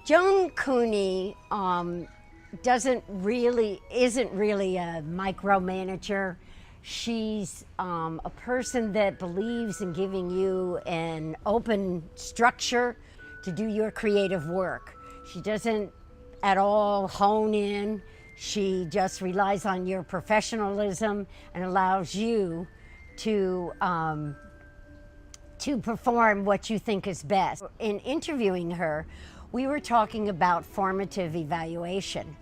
Joan Cooney isn't really a micromanager. She's a person that believes in giving you an open structure to do your creative work. She doesn't at all hone in. She just relies on your professionalism and allows you to perform what you think is best. In interviewing her, we were talking about formative evaluation,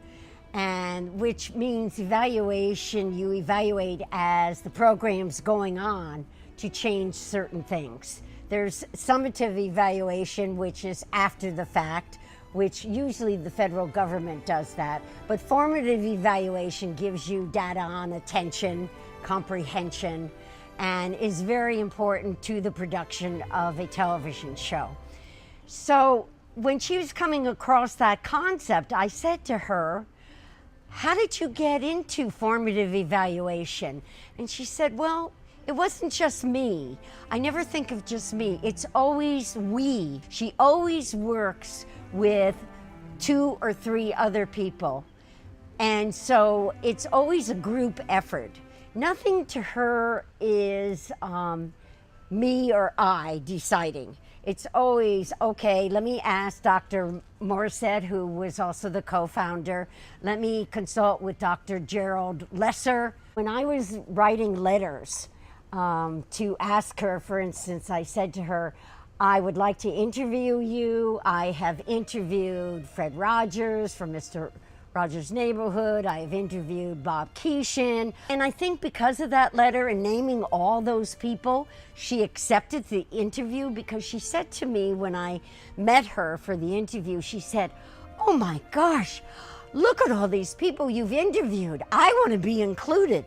and which means evaluation, you evaluate as the program's going on to change certain things. There's summative evaluation, which is after the fact, which usually the federal government does that. But formative evaluation gives you data on attention, comprehension, and is very important to the production of a television show. So when she was coming across that concept, I said to her, how did you get into formative evaluation? And she said, well, it wasn't just me. I never think of just me. It's always we. She always works with 2 or 3 other people. And so it's always a group effort. Nothing to her is me or I deciding. It's always, okay, let me ask Dr. Morissette, who was also the co-founder. Let me consult with Dr. Gerald Lesser. When I was writing letters to ask her, for instance, I said to her, I would like to interview you. I have interviewed Fred Rogers from Mr. Rogers' Neighborhood. I have interviewed Bob Keeshan. And I think because of that letter and naming all those people, she accepted the interview, because she said to me when I met her for the interview, she said, oh my gosh, look at all these people you've interviewed. I want to be included.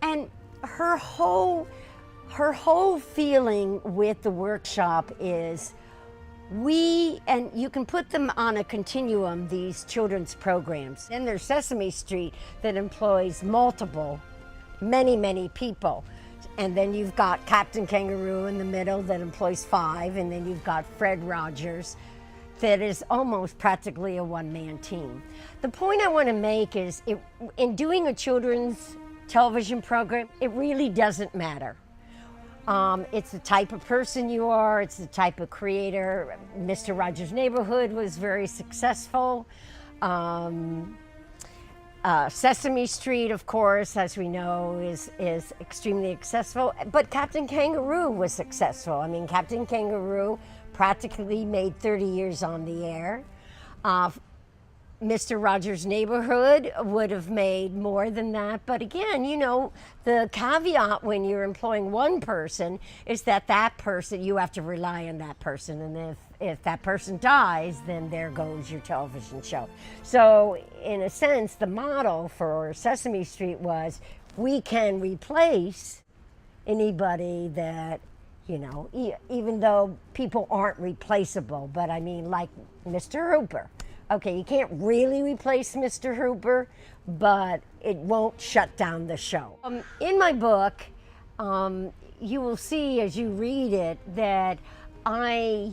And her whole feeling with the workshop is, and you can put them on a continuum, these children's programs. Then there's Sesame Street that employs many people. And then you've got Captain Kangaroo in the middle that employs 5. And then you've got Fred Rogers that is almost practically a one-man team. The point I want to make is, in doing a children's television program, it really doesn't matter. It's the type of person you are, it's the type of creator. Mr. Rogers' Neighborhood was very successful. Sesame Street, of course, as we know, is extremely successful. But Captain Kangaroo was successful. I mean, Captain Kangaroo practically made 30 years on the air. Mr. Rogers' Neighborhood would have made more than that. But again, you know, the caveat when you're employing one person is that person, you have to rely on that person. And if that person dies, then there goes your television show. So in a sense, the model for Sesame Street was, we can replace anybody that, you know, even though people aren't replaceable, but I mean, like Mr. Hooper. Okay, you can't really replace Mr. Hooper, but it won't shut down the show. In my book, you will see as you read it that I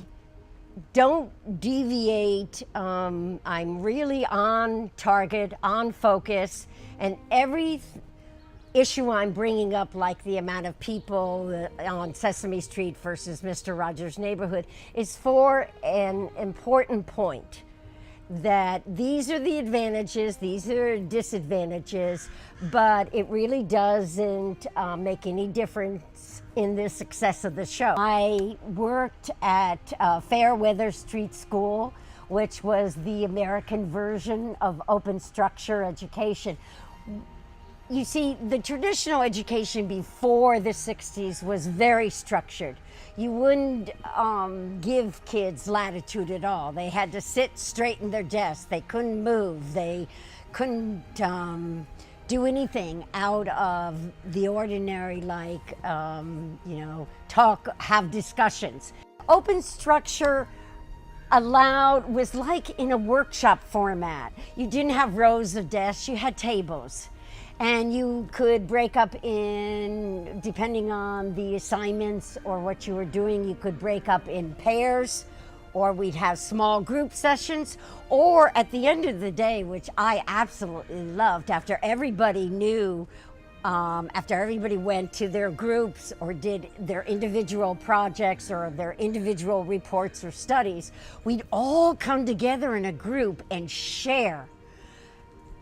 don't deviate. I'm really on target, on focus, and every issue I'm bringing up, like the amount of people on Sesame Street versus Mr. Rogers' Neighborhood, is for an important point. That these are the advantages, these are disadvantages, but it really doesn't make any difference in the success of the show. I worked at Fairweather Street School, which was the American version of open structure education. You see, the traditional education before the 60s was very structured. You wouldn't give kids latitude at all. They had to sit straight in their desks. They couldn't move. They couldn't do anything out of the ordinary, like, you know, talk, have discussions. Open structure was like in a workshop format. You didn't have rows of desks, you had tables. And you could break up in, depending on the assignments or what you were doing, you could break up in pairs or we'd have small group sessions, or at the end of the day, which I absolutely loved, after everybody knew, after everybody went to their groups or did their individual projects or their individual reports or studies, we'd all come together in a group and share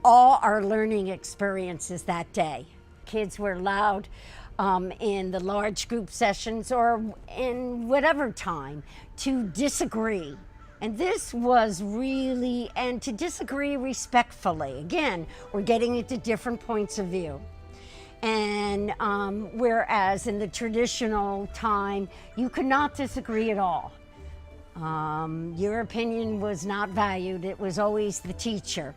all our learning experiences that day. Kids were allowed in the large group sessions or in whatever time to disagree. And this was really, and to disagree respectfully. Again, we're getting into different points of view. And whereas in the traditional time, you could not disagree at all. Your opinion was not valued. It was always the teacher.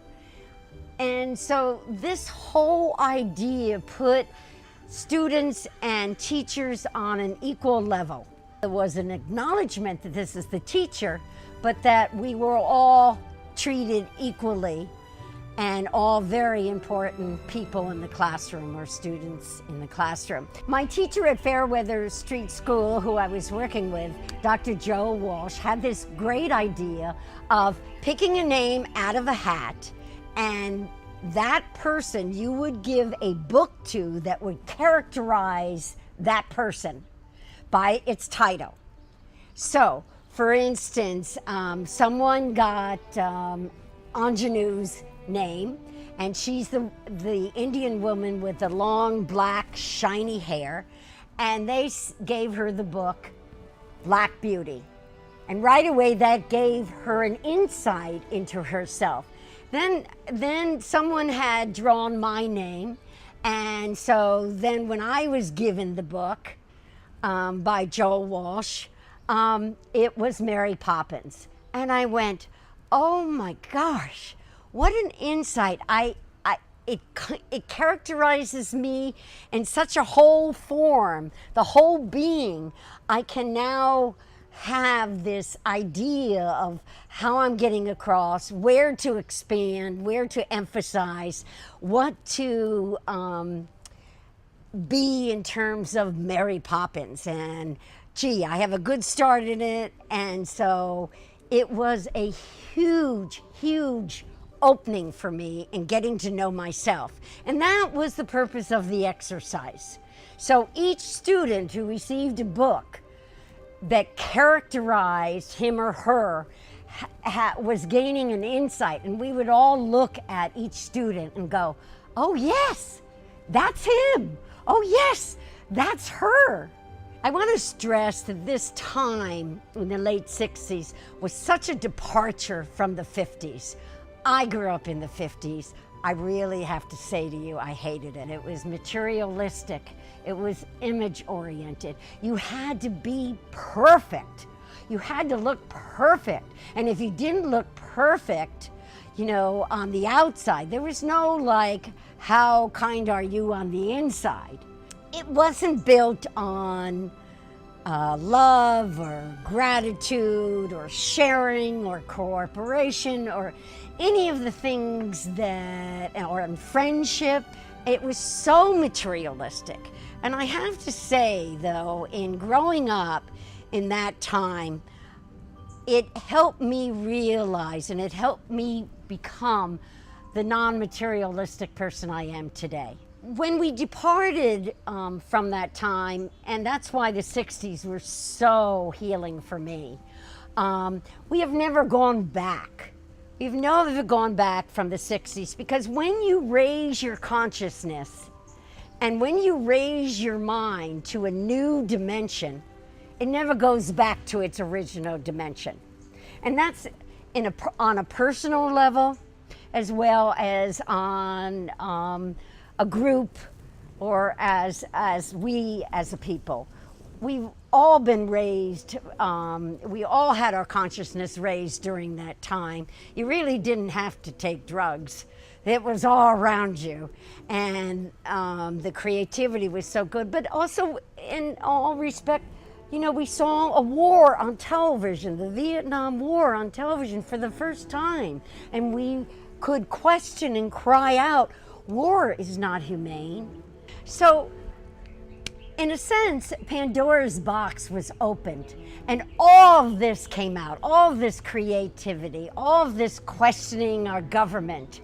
And so this whole idea put students and teachers on an equal level. There was an acknowledgement that this is the teacher, but that we were all treated equally and all very important people in the classroom, or students in the classroom. My teacher at Fairweather Street School, who I was working with, Dr. Joe Walsh, had this great idea of picking a name out of a hat, and that person you would give a book to that would characterize that person by its title. So, for instance, someone got Ingenue's name, and she's the Indian woman with the long black shiny hair, and they gave her the book Black Beauty, and right away that gave her an insight into herself. Then someone had drawn my name, and so then when I was given the book by Joel Walsh, it was Mary Poppins, and I went, oh my gosh, what an insight. It characterizes me in such a whole form, the whole being. I can now have this idea of how I'm getting across, where to expand, where to emphasize, what to be in terms of Mary Poppins. And gee, I have a good start in it. And so it was a huge, huge opening for me in getting to know myself. And that was the purpose of the exercise. So each student who received a book that characterized him or her was gaining an insight, and we would all look at each student and go, oh yes, that's him. Oh yes, that's her. I want to stress that this time in the late 60s was such a departure from the 50s. I grew up in the 50s. I really have to say to you, I hated it. It was materialistic. It was image-oriented. You had to be perfect. You had to look perfect. And if you didn't look perfect, you know, on the outside, there was no like, how kind are you on the inside? It wasn't built on love or gratitude or sharing or cooperation or any of the things that, or in friendship. It was so materialistic. And I have to say, though, in growing up in that time, it helped me realize and it helped me become the non-materialistic person I am today. When we departed from that time, and that's why the 60s were so healing for me, we have never gone back. We've never gone back from the 60s, because when you raise your consciousness and when you raise your mind to a new dimension, it never goes back to its original dimension. And that's on a personal level, as well as on a group, or as we as a people. We've all been raised, we all had our consciousness raised during that time. You really didn't have to take drugs. It was all around you. And the creativity was so good, but also in all respect, you know, we saw a war on television, the Vietnam War on television for the first time. And we could question and cry out, war is not humane. So in a sense, Pandora's box was opened, and all of this came out, all of this creativity, all of this questioning our government,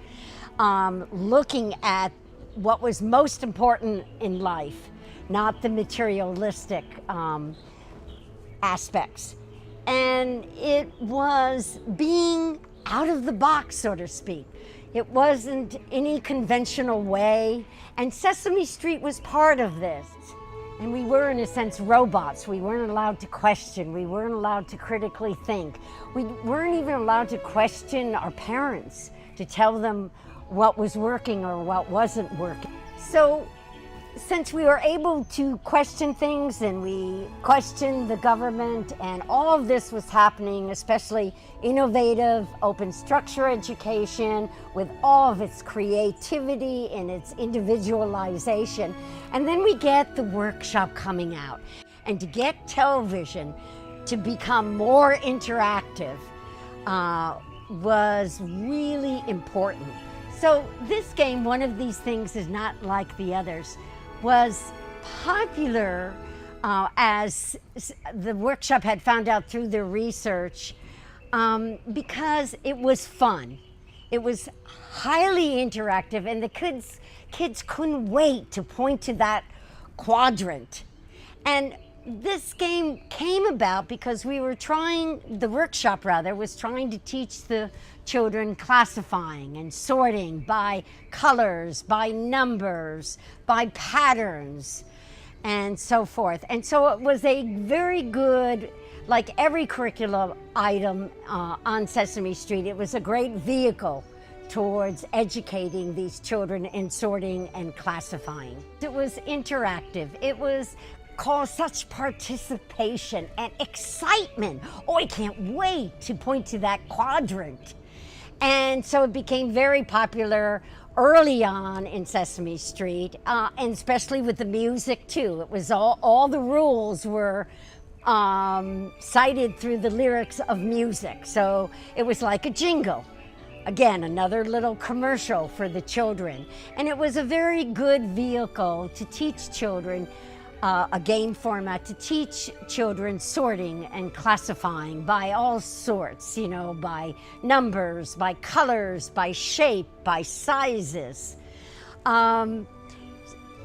looking at what was most important in life, not the materialistic aspects. And it was being out of the box, so to speak. It wasn't any conventional way, and Sesame Street was part of this. And we were, in a sense, robots. We weren't allowed to question. We weren't allowed to critically think. We weren't even allowed to question our parents, to tell them what was working or what wasn't working. So since we were able to question things and we questioned the government, and all of this was happening, especially innovative open structure education with all of its creativity and its individualization. And then we get the workshop coming out. And to get television to become more interactive was really important. So this game, one of these things is not like the others, was popular as the workshop had found out through their research because it was fun. It was highly interactive, and the kids couldn't wait to point to that quadrant. And this game came about because the workshop was trying to teach the children classifying and sorting by colors, by numbers, by patterns, and so forth. And so it was a very good, like every curriculum item on Sesame Street, it was a great vehicle towards educating these children in sorting and classifying. It was interactive. It was caused such participation and excitement. Oh, I can't wait to point to that quadrant. And so it became very popular early on in Sesame Street, and especially with the music too. It was all the rules were cited through the lyrics of music. So it was like a jingle. Again, another little commercial for the children. And it was a very good vehicle to teach children, a game format to teach children sorting and classifying by all sorts, by numbers, by colors, by shape, by sizes. And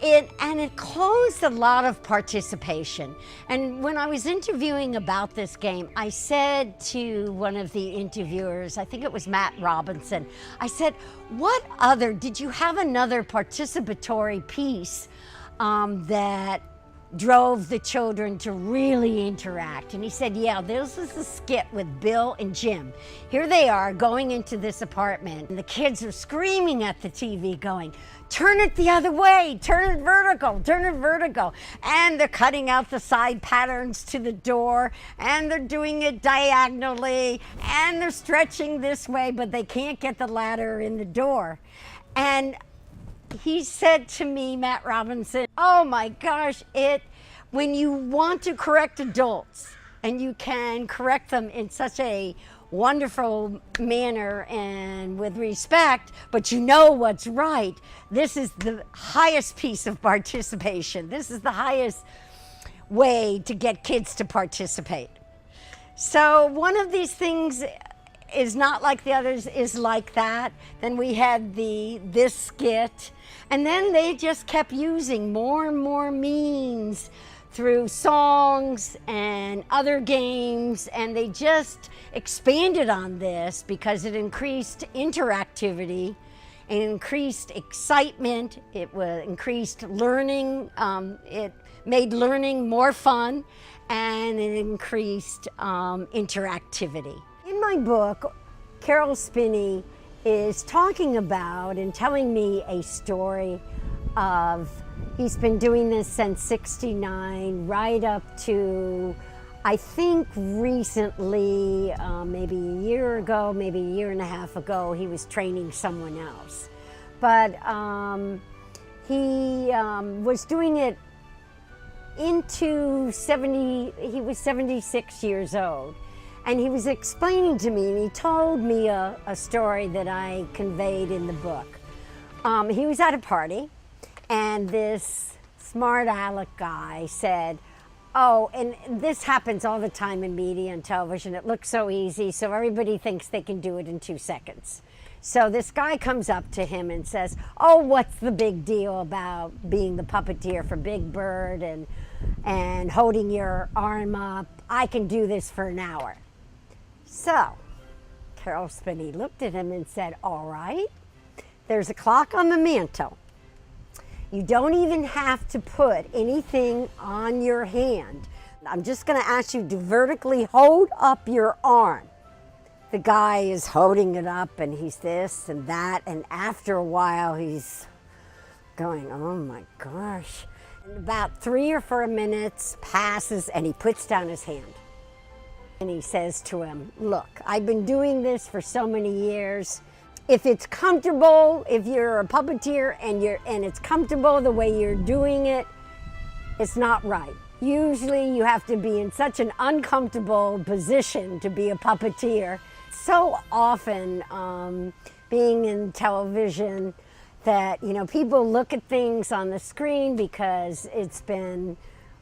it caused a lot of participation. And when I was interviewing about this game, I said to one of the interviewers, I think it was Matt Robinson, I said, did you have another participatory piece that drove the children to really interact? And he said, yeah, this is the skit with Bill and Jim. Here they are going into this apartment, and the kids are screaming at the TV going, turn it the other way, turn it vertical. And they're cutting out the side patterns to the door, and they're doing it diagonally, and they're stretching this way, but they can't get the ladder in the door. And he said to me, Matt Robinson, oh my gosh, when you want to correct adults, and you can correct them in such a wonderful manner and with respect, but you know what's right, this is the highest piece of participation. This is the highest way to get kids to participate. So one of these things is not like the others, is like that. Then we had this skit, and then they just kept using more and more means through songs and other games, and they just expanded on this because it increased interactivity, it increased excitement, it increased learning, it made learning more fun, and it increased interactivity. In my book, Carol Spinney is talking about and telling me a story of, he's been doing this since '69, right up to, I think recently, maybe a year ago, maybe a year and a half ago, he was training someone else. But he was doing it into he was 76 years old. And he was explaining to me, and he told me a story that I conveyed in the book. He was at a party, and this smart aleck guy said, oh, and this happens all the time in media and television. It looks so easy, so everybody thinks they can do it in 2 seconds. So this guy comes up to him and says, oh, what's the big deal about being the puppeteer for Big Bird and holding your arm up? I can do this for an hour. So Carol Spinney looked at him and said, all right, there's a clock on the mantle. You don't even have to put anything on your hand. I'm just going to ask you to vertically hold up your arm. The guy is holding it up and he's this and that, and after a while he's going, oh my gosh. And about 3 or 4 minutes passes and he puts down his hand. And he says to him, look, I've been doing this for so many years. If it's comfortable, if you're a puppeteer and it's comfortable the way you're doing it, it's not right. Usually you have to be in such an uncomfortable position to be a puppeteer. So often being in television that, people look at things on the screen because it's been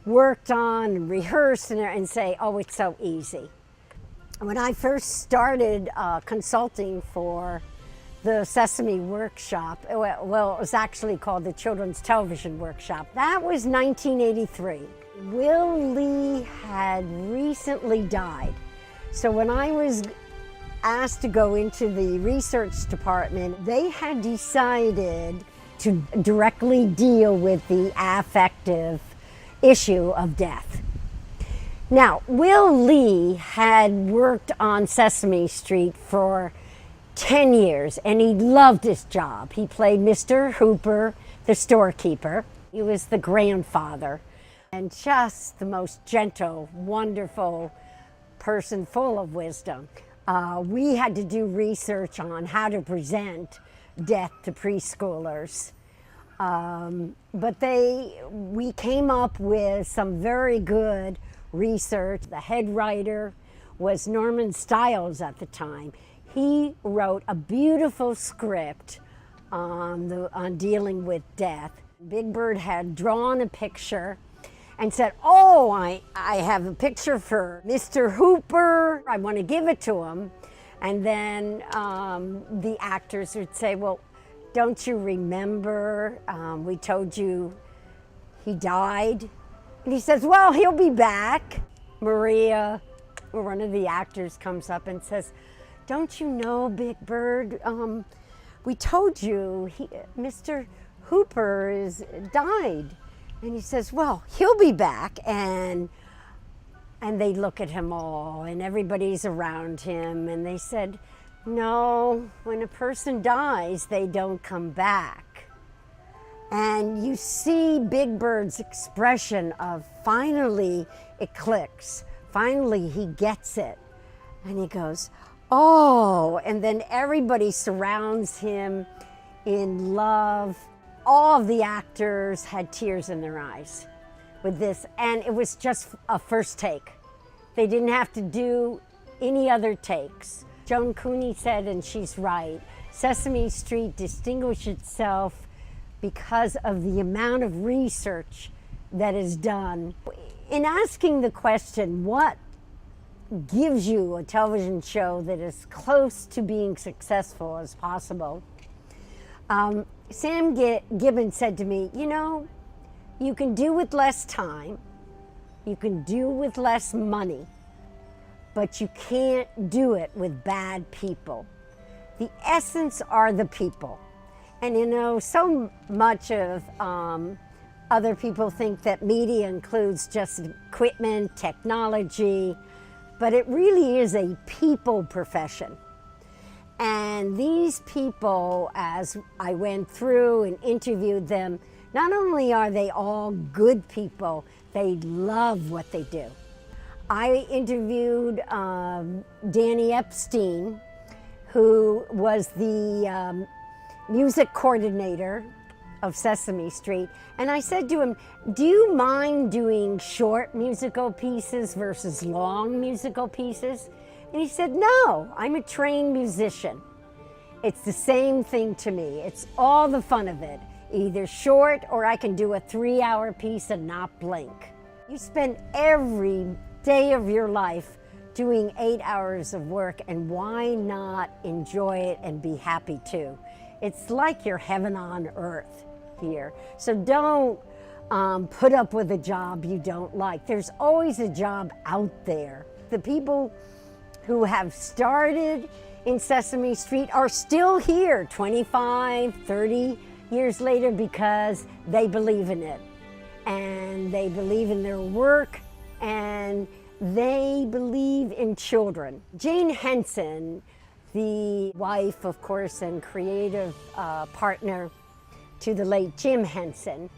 worked on and rehearsed and say, oh, it's so easy. When I first started consulting for the Sesame Workshop, well, it was actually called the Children's Television Workshop. That was 1983. Will Lee had recently died. So when I was asked to go into the research department, they had decided to directly deal with the affective issue of death. Now, Will Lee had worked on Sesame Street for 10 years, and he loved his job. He played Mr. Hooper, the storekeeper. He was the grandfather, and just the most gentle, wonderful person, full of wisdom. We had to do research on how to present death to preschoolers. But we came up with some very good research. The head writer was Norman Stiles at the time. He wrote a beautiful script on dealing with death. Big Bird had drawn a picture and said, oh, I have a picture for Mr. Hooper. I want to give it to him. And then the actors would say, well, don't you remember we told you he died? And he says, well, he'll be back. Maria, or one of the actors, comes up and says, don't you know, Big Bird, we told you Mr. Hooper is died. And he says, well, he'll be back. And they look at him all, and everybody's around him, and they said, no, when a person dies, they don't come back. And you see Big Bird's expression of finally it clicks. Finally he gets it. And he goes, oh, and then everybody surrounds him in love. All of the actors had tears in their eyes with this, and it was just a first take. They didn't have to do any other takes. Joan Cooney said, and she's right, Sesame Street distinguished itself because of the amount of research that is done. In asking the question, what gives you a television show that is close to being successful as possible, Sam Gibbons said to me, you can do with less time, you can do with less money, but you can't do it with bad people. The essence are the people. And so much of other people think that media includes just equipment, technology, but it really is a people profession. And these people, as I went through and interviewed them, not only are they all good people, they love what they do. I interviewed Danny Epstein, who was the music coordinator of Sesame Street, and I said to him, do you mind doing short musical pieces versus long musical pieces? And he said, no, I'm a trained musician. It's the same thing to me. It's all the fun of it. either short or I can do a 3-hour piece and not blink. You spend every day of your life doing 8 hours of work, and why not enjoy it and be happy too? It's like you're heaven on earth here. So don't put up with a job you don't like. There's always a job out there. The people who have started in Sesame Street are still here 25, 30 years later because they believe in it. And they believe in their work, and they believe in children. Jane Henson, the wife, of course, and creative partner to the late Jim Henson,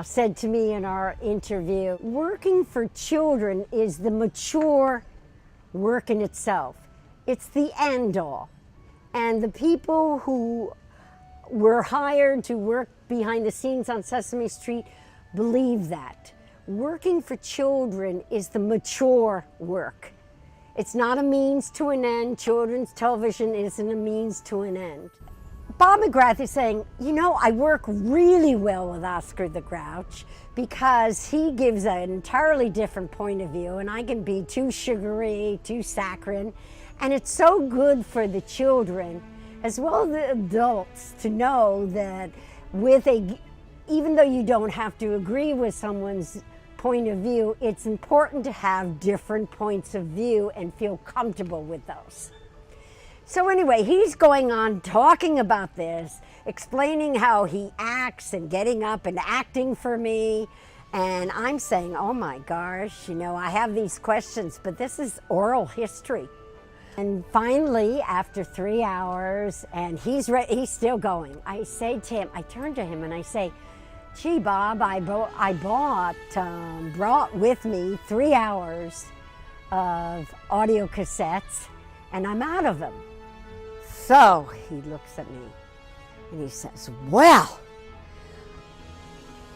said to me in our interview, working for children is the mature work in itself. It's the end all. And the people who were hired to work behind the scenes on Sesame Street believe that. Working for children is the mature work. It's not a means to an end. Children's television isn't a means to an end. Bob McGrath is saying, you know, I work really well with Oscar the Grouch because he gives an entirely different point of view, and I can be too sugary, too saccharine, and it's so good for the children as well as the adults to know that even though you don't have to agree with someone's point of view, it's important to have different points of view and feel comfortable with those. So anyway, he's going on talking about this, explaining how he acts and getting up and acting for me. And I'm saying, oh my gosh, you know, I have these questions, but this is oral history. And finally, after 3 hours, and he's still going, I say to him, I turn to him and I say, gee, Bob, I brought with me 3 hours of audio cassettes, and I'm out of them. So he looks at me and he says, well,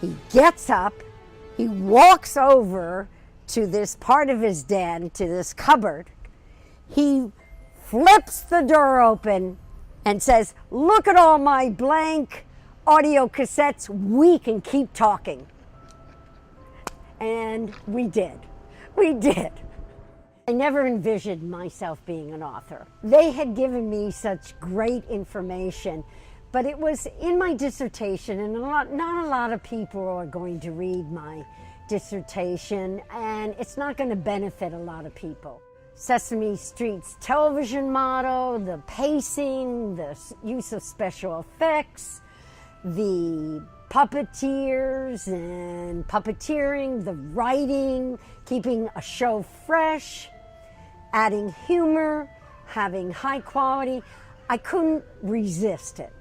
he gets up, he walks over to this part of his den, to this cupboard. He flips the door open and says, look at all my blank audio cassettes, we can keep talking. And we did. I never envisioned myself being an author. They had given me such great information, but it was in my dissertation, and not a lot of people are going to read my dissertation, and it's not going to benefit a lot of people. Sesame Street's television model, the pacing, the use of special effects, the puppeteers and puppeteering, the writing, keeping a show fresh, adding humor, having high quality. I couldn't resist it.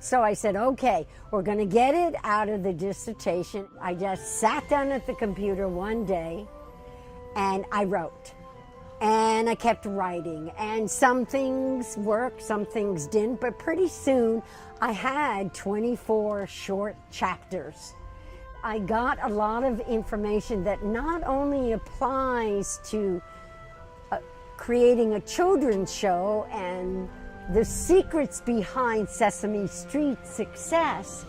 So I said, okay, we're going to get it out of the dissertation. I just sat down at the computer one day and I wrote. And I kept writing, and some things worked, some things didn't, but pretty soon I had 24 short chapters. I got a lot of information that not only applies to creating a children's show and the secrets behind Sesame Street's success,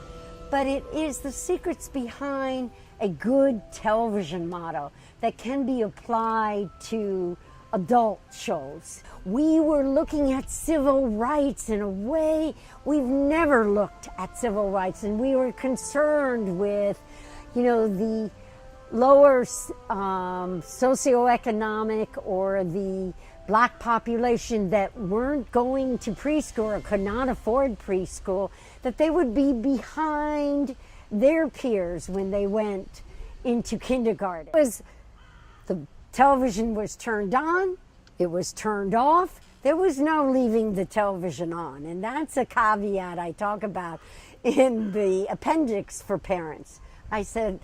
but it is the secrets behind a good television model that can be applied to adult shows. We were looking at civil rights in a way we've never looked at civil rights, and we were concerned with, you know, the lower socioeconomic or the black population that weren't going to preschool or could not afford preschool, that they would be behind their peers when they went into kindergarten. The television was turned on, it was turned off, there was no leaving the television on, and that's a caveat I talk about in the appendix for parents. I said,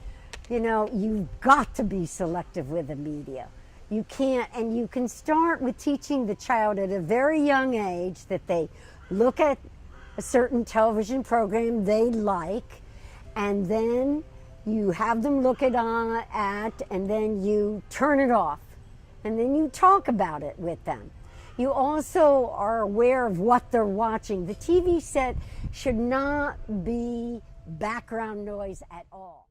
you know, you've got to be selective with the media. You can't, and you can start with teaching the child at a very young age that they look at a certain television program they like, and then you have them look and then you turn it off, and then you talk about it with them. You also are aware of what they're watching. The TV set should not be background noise at all.